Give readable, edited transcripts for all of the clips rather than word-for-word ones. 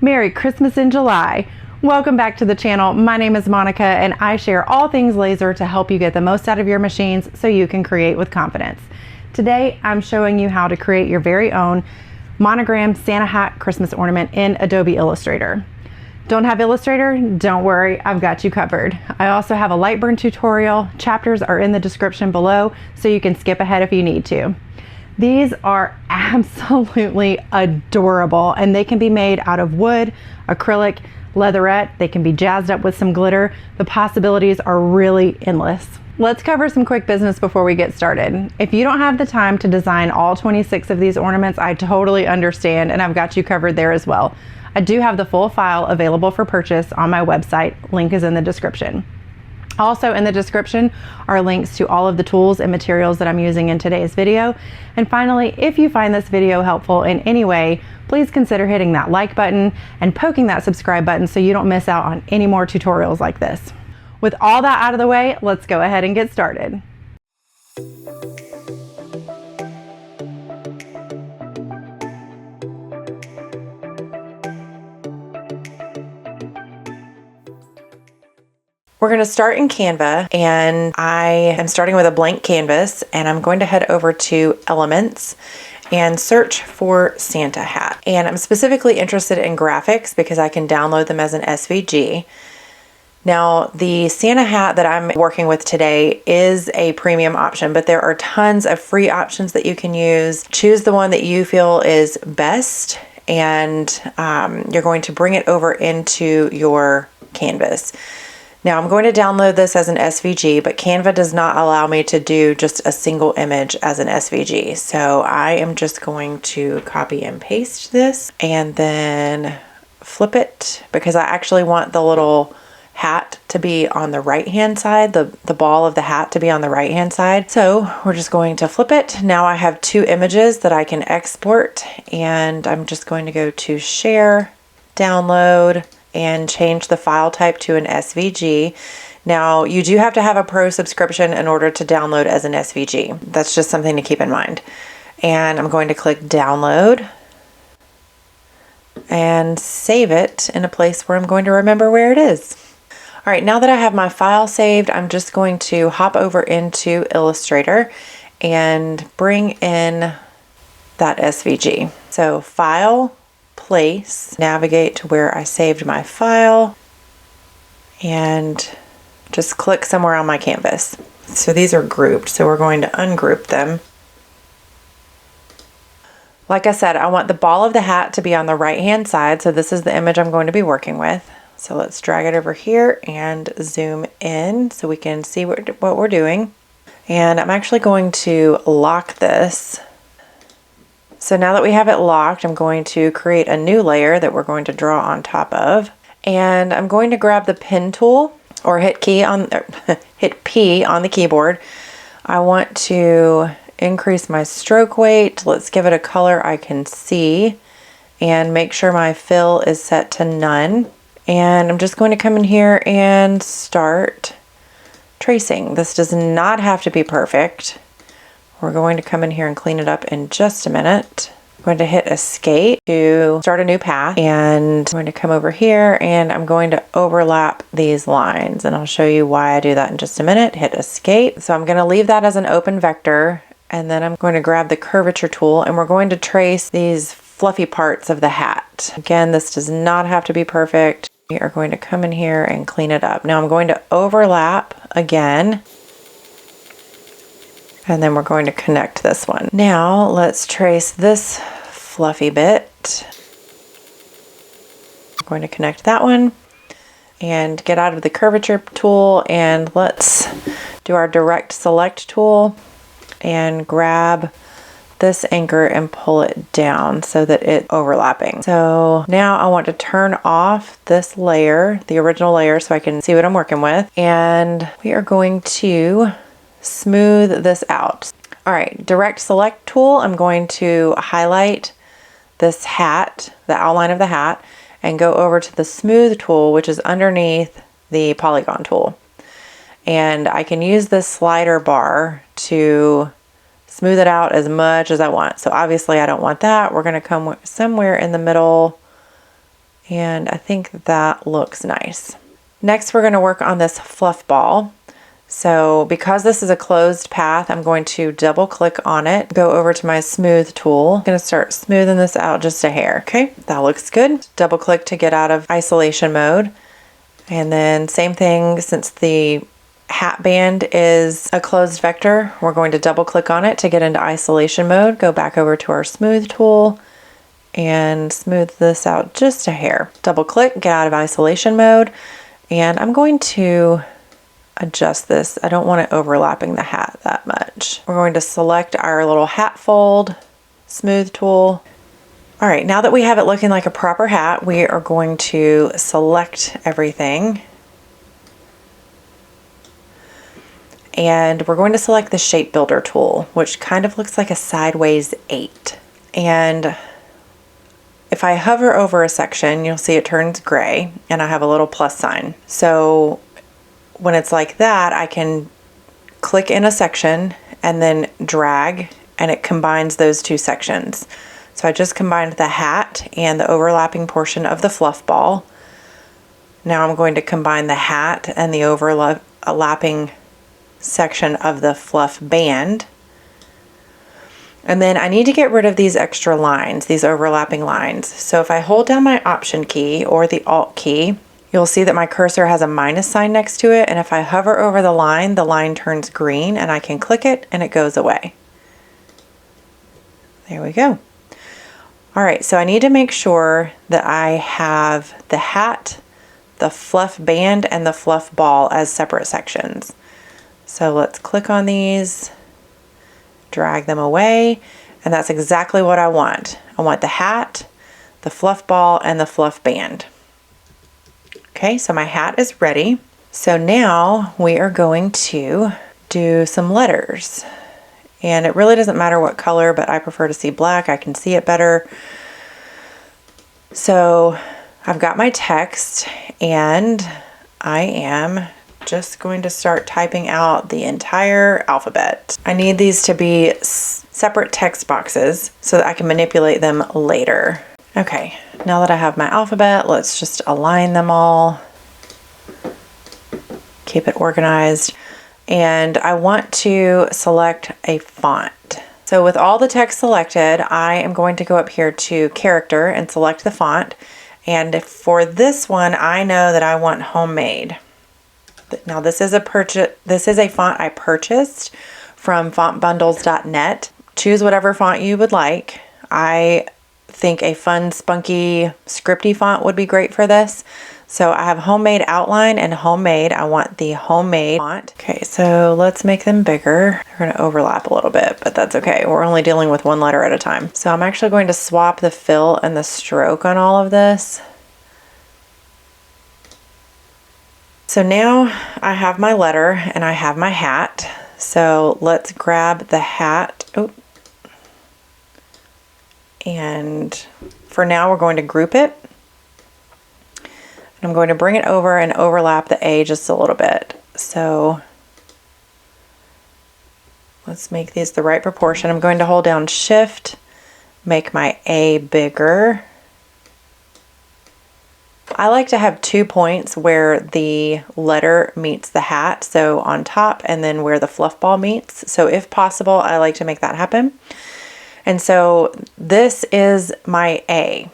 Merry Christmas in July. Welcome back to the channel. My name is Monica and I share all things laser to help you get the most out of your machines so you can create with confidence. Today I'm showing you how to create your very own monogram Santa hat Christmas ornament in Adobe Illustrator. Don't have Illustrator? Don't worry, I've got you covered. I also have a Lightburn tutorial. Chapters are in the description below so you can skip ahead if you need to. These are absolutely adorable and they can be made out of wood, acrylic, leatherette. They can be jazzed up with some glitter. The possibilities are really endless. Let's cover some quick business before we get started. If you don't have the time to design all 26 of these ornaments, I totally understand and I've got you covered there as well. I do have the full file available for purchase on my website. Link is in the description. Also in the description are links to all of the tools and materials that I'm using in today's video. And finally, if you find this video helpful in any way, please consider hitting that like button and poking that subscribe button so you don't miss out on any more tutorials like this. With all that out of the way, let's go ahead and get started. We're going to start in Canva, and I am starting with a blank canvas, and I'm going to head over to Elements and search for Santa hat. And I'm specifically interested in graphics because I can download them as an SVG. Now, the Santa hat that I'm working with today is a premium option, but there are tons of free options that you can use. Choose the one that you feel is best, and you're going to bring it over into your canvas. Now I'm going to download this as an SVG, but Canva does not allow me to do just a single image as an SVG. So I am just going to copy and paste this and then flip it because I actually want the little hat to be on the right hand side, the ball of the hat to be on the right hand side. So we're just going to flip it. Now I have two images that I can export, and I'm just going to go to Share, Download, and change the file type to an SVG. Now you do have to have a pro subscription in order to download as an SVG. That's just something to keep in mind. And I'm going to click download and save it in a place where I'm going to remember where it is. All right, now that I have my file saved, I'm just going to hop over into Illustrator and bring in that SVG. So File, Place, navigate to where I saved my file, and just click somewhere on my canvas. So these are grouped, so we're going to ungroup them. Like I said, I want the ball of the hat to be on the right hand side, so this is the image I'm going to be working with. So let's drag it over here and zoom in so we can see what we're doing. And I'm actually going to lock this. So now that we have it locked, I'm going to create a new layer that we're going to draw on top of. And I'm going to grab the pen tool or hit P on the keyboard. I want to increase my stroke weight. Let's give it a color I can see and make sure my fill is set to none. And I'm just going to come in here and start tracing. This does not have to be perfect. We're going to come in here and clean it up in just a minute. I'm going to hit Escape to start a new path, and I'm going to come over here and I'm going to overlap these lines, and I'll show you why I do that in just a minute. Hit Escape. So I'm going to leave that as an open vector, and then I'm going to grab the curvature tool and we're going to trace these fluffy parts of the hat. Again, this does not have to be perfect. We are going to come in here and clean it up. Now I'm going to overlap again. And then we're going to connect this one. Now let's trace this fluffy bit. I'm going to connect that one and get out of the curvature tool, and let's do our direct select tool and grab this anchor and pull it down so that it's overlapping. So now I want to turn off this layer, the original layer, so I can see what I'm working with. And we are going to smooth this out. All right, direct select tool, I'm going to highlight this hat, the outline of the hat, and go over to the smooth tool, which is underneath the polygon tool. And I can use this slider bar to smooth it out as much as I want. So obviously I don't want that. We're going to come somewhere in the middle And I think that looks nice. Next, we're going to work on this fluff ball. So because this is a closed path, I'm going to double click on it, go over to my smooth tool. I'm going to start smoothing this out just a hair. Okay, that looks good. Double click to get out of isolation mode. And then same thing, since the hat band is a closed vector, we're going to double click on it to get into isolation mode. Go back over to our smooth tool and smooth this out just a hair. Double click, get out of isolation mode. And I'm going to adjust this. I don't want it overlapping the hat that much. We're going to select our little hat fold, smooth tool. All right, now that we have it looking like a proper hat, we are going to select everything. And we're going to select the shape builder tool, which kind of looks like a sideways 8. And if I hover over a section, you'll see it turns gray and I have a little plus sign. So when it's like that, I can click in a section and then drag, and it combines those two sections. So I just combined the hat and the overlapping portion of the fluff ball. Now I'm going to combine the hat and the overlapping section of the fluff band. And then I need to get rid of these extra lines, these overlapping lines. So if I hold down my Option key or the Alt key, you'll see that my cursor has a minus sign next to it. And if I hover over the line turns green and I can click it and it goes away. There we go. All right, so I need to make sure that I have the hat, the fluff band, and the fluff ball as separate sections. So let's click on these, drag them away, and that's exactly what I want. I want the hat, the fluff ball, and the fluff band. Okay, so my hat is ready. So now we are going to do some letters. And it really doesn't matter what color, but I prefer to see black. I can see it better. So I've got my text and I am just going to start typing out the entire alphabet. I need these to be separate text boxes so that I can manipulate them later. Okay, now that I have my alphabet, let's just align them all. Keep it organized. And I want to select a font. So with all the text selected, I am going to go up here to character and select the font. And for this one, I know that I want homemade. Now this is a font I purchased from fontbundles.net. Choose whatever font you would like. I think a fun, spunky, scripty font would be great for this. So I have homemade outline and homemade. I want the homemade font. Okay, so let's make them bigger. They're going to overlap a little bit, but that's okay. We're only dealing with one letter at a time. So I'm actually going to swap the fill and the stroke on all of this. So now I have my letter and I have my hat. So let's grab the hat. Oh. And for now, we're going to group it. I'm going to bring it over and overlap the A just a little bit. So let's make these the right proportion. I'm going to hold down Shift, make my A bigger. I like to have 2 points where the letter meets the hat, so on top, and then where the fluff ball meets. So if possible, I like to make that happen. And so this is my A.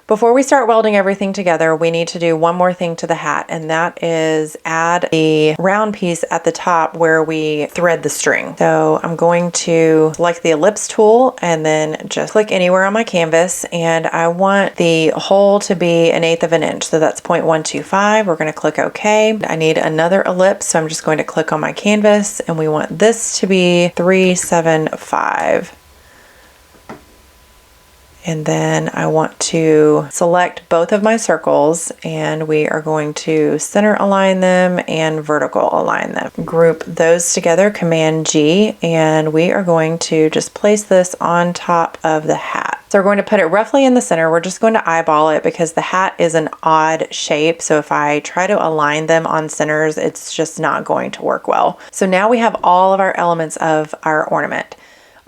Before we start welding everything together, we need to do one more thing to the hat, and that is add the round piece at the top where we thread the string. So I'm going to select the ellipse tool and then just click anywhere on my canvas, and I want the hole to be 1/8 of an inch. So that's 0.125. We're going to click OK. I need another ellipse, so I'm just going to click on my canvas, and we want this to be 375. And then I want to select both of my circles, and we are going to center align them and vertical align them. Group those together, Command G, and we are going to just place this on top of the hat. So we're going to put it roughly in the center. We're just going to eyeball it because the hat is an odd shape. So if I try to align them on centers, it's just not going to work well. So now we have all of our elements of our ornament.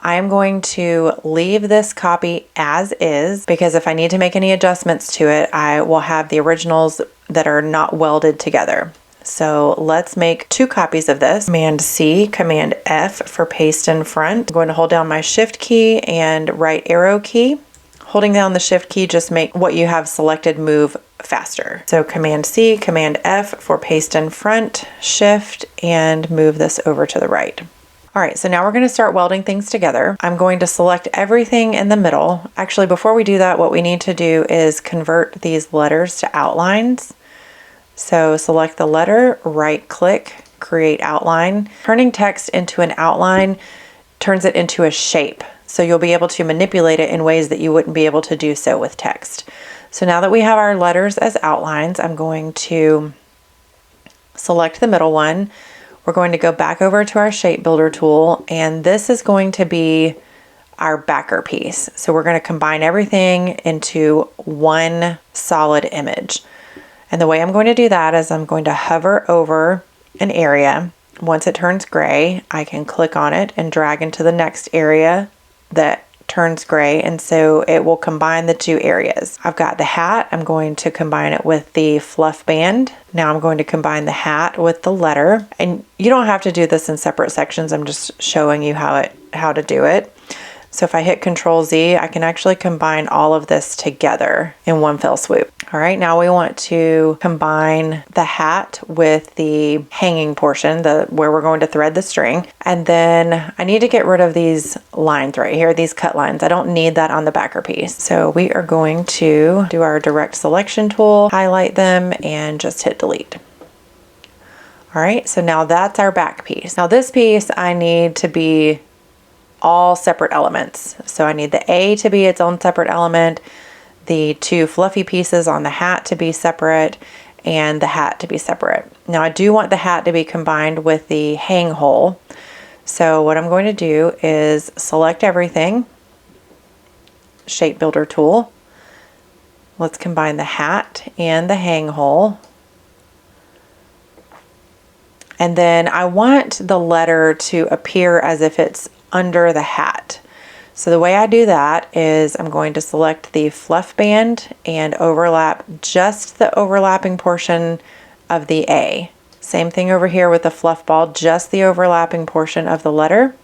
I am going to leave this copy as is because if I need to make any adjustments to it, I will have the originals that are not welded together. So let's make 2 copies of this. Command C, Command F for paste in front. I'm going to hold down my Shift key and right arrow key. Holding down the Shift key, just make what you have selected move faster. So Command C, Command F for paste in front, Shift, and move this over to the right. All right, so now we're going to start welding things together. I'm going to select everything in the middle. Actually, before we do that, what we need to do is convert these letters to outlines. So select the letter, right click, create outline. Turning text into an outline turns it into a shape. So you'll be able to manipulate it in ways that you wouldn't be able to do so with text. So now that we have our letters as outlines, I'm going to select the middle one. We're going to go back over to our shape builder tool, and this is going to be our backer piece. So we're going to combine everything into one solid image. And the way I'm going to do that is I'm going to hover over an area. Once it turns gray, I can click on it and drag into the next area that turns gray, and so it will combine the 2 areas. I've got the hat. I'm going to combine it with the fluff band. Now I'm going to combine the hat with the letter, and you don't have to do this in separate sections. I'm just showing you how to do it. So if I hit Control Z, I can actually combine all of this together in one fell swoop. All right, now we want to combine the hat with the hanging portion, where we're going to thread the string. And then I need to get rid of these lines right here, these cut lines. I don't need that on the backer piece. So we are going to do our direct selection tool, highlight them, and just hit delete. All right, so now that's our back piece. Now this piece I need to be all separate elements. So I need the A to be its own separate element, the 2 fluffy pieces on the hat to be separate, and the hat to be separate. Now I do want the hat to be combined with the hang hole. So what I'm going to do is select everything, shape builder tool. Let's combine the hat and the hang hole. And then I want the letter to appear as if it's under the hat. So the way I do that is I'm going to select the fluff band and overlap just the overlapping portion of the A. Same thing over here with the fluff ball, just the overlapping portion of the letter.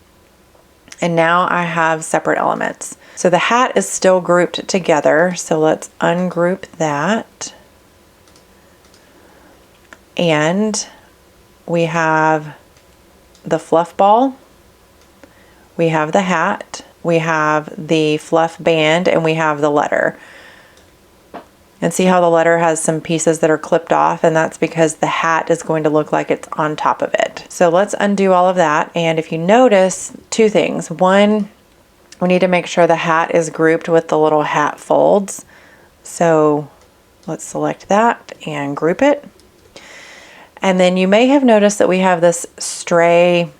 And now I have separate elements. So the hat is still grouped together. So let's ungroup that. And we have the fluff ball. We have the hat, we have the fluff band, and we have the letter. And see how the letter has some pieces that are clipped off, and that's because the hat is going to look like it's on top of it. So let's undo all of that. And if you notice 2 things. One, we need to make sure the hat is grouped with the little hat folds. So let's select that and group it. And then you may have noticed that we have this stray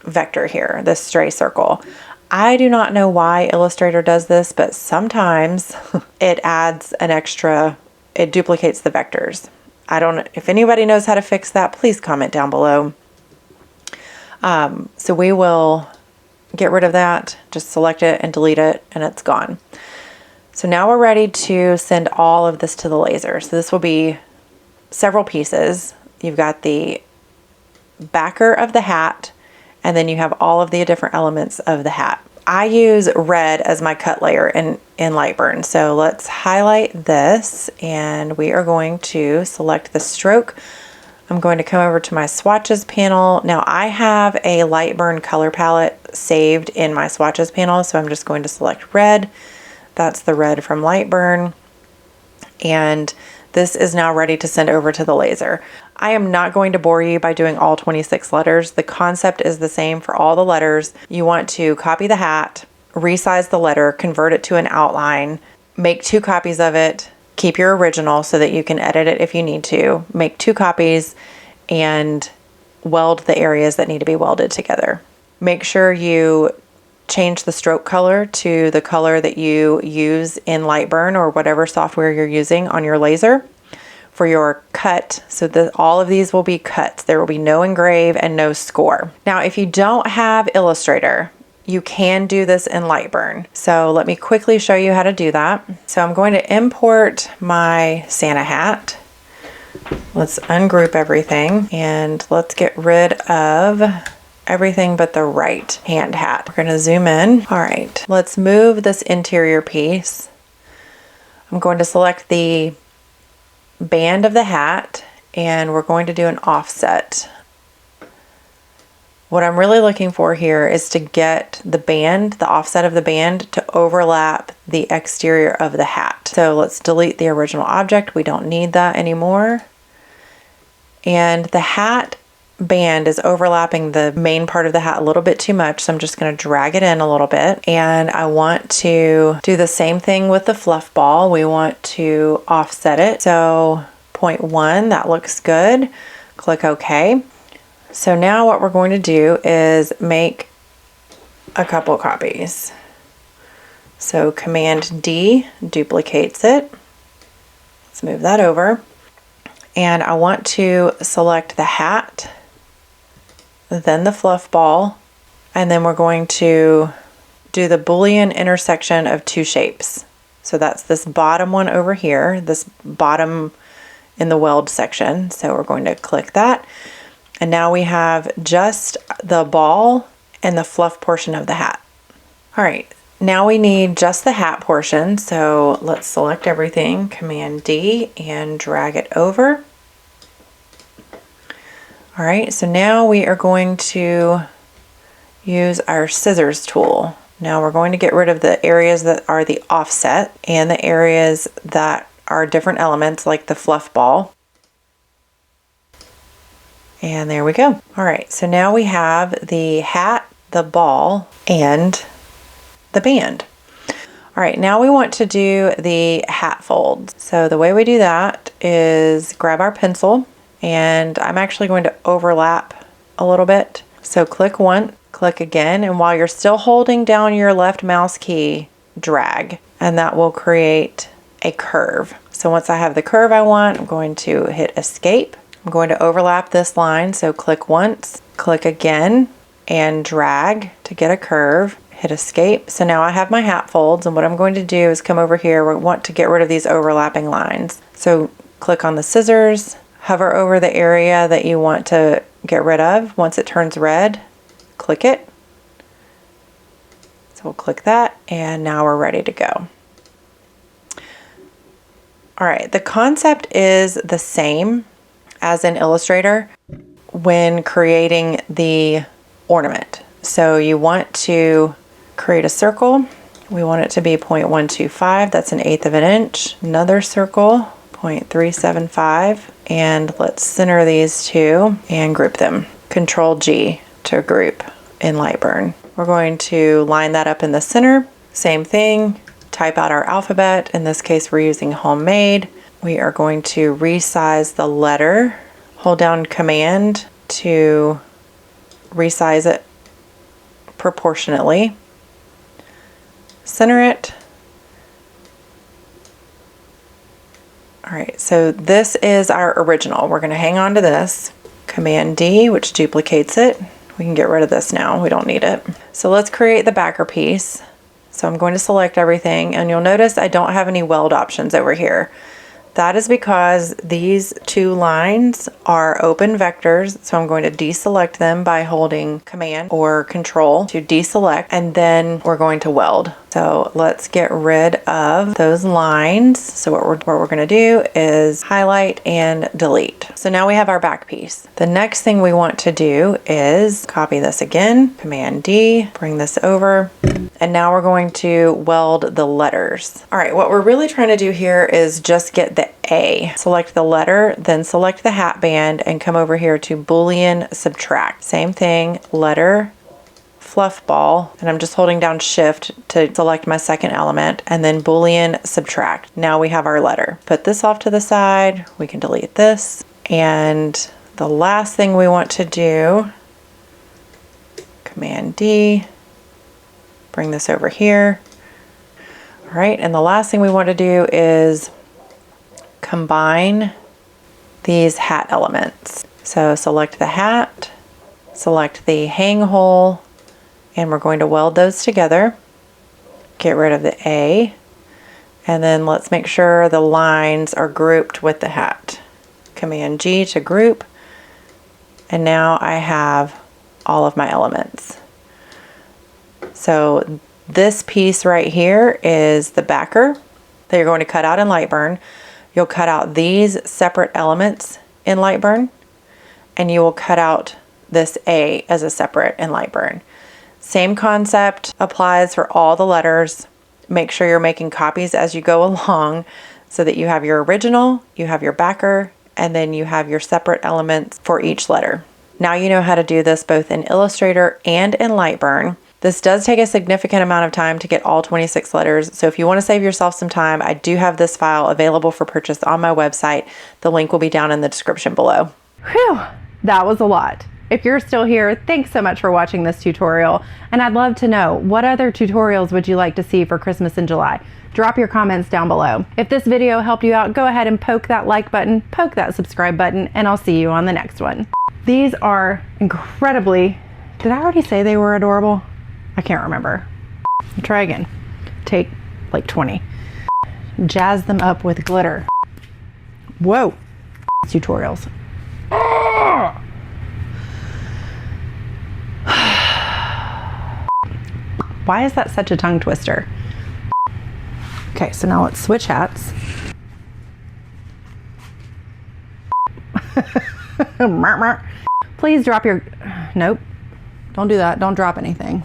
vector here, this stray circle. I do not know why Illustrator does this, but sometimes it adds an extra, it duplicates the vectors. I don't know if anybody knows how to fix that, please comment down below. So we will get rid of that, just select it and delete it, and it's gone. So now we're ready to send all of this to the laser. So this will be several pieces. You've got the backer of the hat, and then you have all of the different elements of the hat. I use red as my cut layer in Lightburn. So let's highlight this, and we are going to select the stroke. I'm going to come over to my swatches panel. Now I have a Lightburn color palette saved in my swatches panel, so I'm just going to select red. That's the red from Lightburn. And this is now ready to send over to the laser. I am not going to bore you by doing all 26 letters. The concept is the same for all the letters. You want to copy the hat, resize the letter, convert it to an outline, make 2 copies of it, keep your original so that you can edit it if you need to, make 2 copies, and weld the areas that need to be welded together. Make sure you change the stroke color to the color that you use in Lightburn or whatever software you're using on your laser for your cut. So that all of these will be cuts. There will be no engrave and no score. Now, if you don't have Illustrator, you can do this in Lightburn. So let me quickly show you how to do that. So I'm going to import my Santa hat. Let's ungroup everything and let's get rid of everything but the right hand hat. We're going to zoom in. All right, let's move this interior piece. I'm going to select the band of the hat and we're going to do an offset. What I'm really looking for here is to get the band, the offset of the band, to overlap the exterior of the hat. So let's delete the original object. We don't need that anymore. And the hat band is overlapping the main part of the hat a little bit too much, so I'm just going to drag it in a little bit. And I want to do the same thing with the fluff ball. We want to offset it. So 0.1, that looks good. Click OK. So now what we're going to do is make a couple copies. So Command D duplicates it. Let's move that over. And I want to select the hat, then the fluff ball, and then we're going to do the Boolean intersection of two shapes. So that's this bottom one over here, this bottom in the weld section. So we're going to click that. And now we have just the ball and the fluff portion of the hat. All right, now we need just the hat portion. So let's select everything, Command D, and drag it over. All right, so now we are going to use our scissors tool. Now we're going to get rid of the areas that are the offset and the areas that are different elements like the fluff ball. And there we go. All right, so now we have the hat, the ball, and the band. All right, now we want to do the hat folds. So the way we do that is grab our pencil, and I'm actually going to overlap a little bit. So click once, click again, and while you're still holding down your left mouse key, drag, and that will create a curve. So once I have the curve I want, I'm going to hit escape. I'm going to overlap this line, so click once, click again, and drag to get a curve, hit escape. So now I have my hat folds, and what I'm going to do is come over here. We want to get rid of these overlapping lines. So click on the scissors, hover over the area that you want to get rid of. Once it turns red, click it. So we'll click that, and now we're ready to go. All right, the concept is the same as in Illustrator when creating the ornament. So you want to create a circle. We want it to be 0.125, that's 1/8 of an inch. Another circle, 0.375, and let's center these two and group them. Control G to group in Lightburn. We're going to line that up in the center. Same thing, type out our alphabet. In this case, we're using homemade. We are going to resize the letter. Hold down Command to resize it proportionately. Center it. All right, so this is our original. We're going to hang on to this. Command D, which duplicates it. We can get rid of this now. We don't need it. So let's create the backer piece. So I'm going to select everything, and you'll notice I don't have any weld options over here. That is because these two lines are open vectors, so I'm going to deselect them by holding Command or Control to deselect, and then we're going to weld. So let's get rid of those lines. So what we're going to do is highlight and delete. So now we have our back piece. The next thing we want to do is copy this again, Command D, bring this over, and now we're going to weld the letters. All right, what we're really trying to do here is just get the A. Select the letter, then select the hat band, and come over here to Boolean subtract. Same thing, letter, fluff ball, and I'm just holding down Shift to select my second element, and then Boolean subtract. Now we have our letter. Put this off to the side. We can delete this. And the last thing we want to do, Command D, bring this over here. All right, and the last thing we want to do is combine these hat elements. So select the hat, select the hang hole, And we're going to weld those together. Get rid of the A. And then let's make sure the lines are grouped with the hat. Command G to group. And now I have all of my elements. So this piece right here is the backer that you're going to cut out in Lightburn. You'll cut out these separate elements in Lightburn, and you will cut out this A as a separate in Lightburn. Same concept applies for all the letters. Make sure you're making copies as you go along so that you have your original, you have your backer, and then you have your separate elements for each letter. Now you know how to do this both in Illustrator and in Lightburn. This does take a significant amount of time to get all 26 letters, so if you want to save yourself some time, I do have this file available for purchase on my website. The link will be down in the description below. Whew, that was a lot. If you're still here, thanks so much for watching this tutorial, and I'd love to know, what other tutorials would you like to see for Christmas in July? Drop your comments down below. If this video helped you out, go ahead and poke that like button, poke that subscribe button, and I'll see you on the next one. These are incredibly, did I already say they were adorable? I can't remember. Try again. Take like 20. Jazz them up with glitter. Whoa. Tutorials. Why is that such a tongue twister? Okay, so now let's switch hats. Please drop your, nope, don't do that. Don't drop anything.